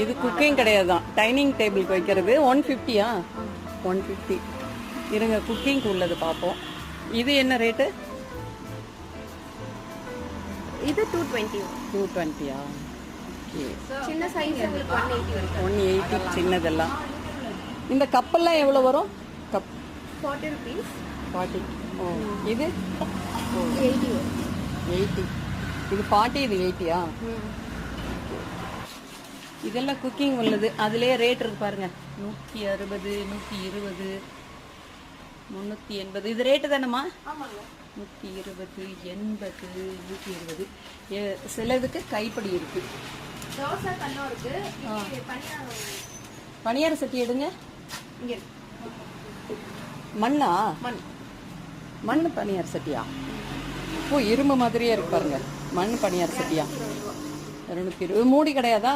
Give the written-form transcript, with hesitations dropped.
இது குக்கிங் கிடையாது தான், டைனிங் டேபிளுக்கு வைக்கிறது. 150யா? 150. இருங்க, குக்கிங்க்கு உள்ளது பார்ப்போம். இது என்ன ரேட்டு? இது 220. 220யா? ஓகே. சின்ன சைஸ் உங்களுக்கு 180 வரும். 180 சின்னதெல்லாம். இந்த கப்பெல்லாம் எவ்வளோ வரும்? Cup 40 rupees. 40. ஓ, இது 80 வரும். 80. இது 40, இது 80யா? இதெல்லாம் குக்கிங் உள்ளது. அதுலேயே ரேட் இருக்கு பாருங்க, 160, 120, 380. இது ரேட்டு தானேம்மா? ஆமாங்க. 120, 80, 120. சிலதுக்கு கைப்படி இருக்கு. தோசை கல்லும் இருக்கு. பணியார சட்டி எடுங்க. இங்க மண்ணா? மண். மண் பணியார சட்டியா? ஓ, இரும்பு மாதிரியே இருக்கு பாருங்க. மண் பணியார சட்டியா? 220. மூடி கிடையாதா?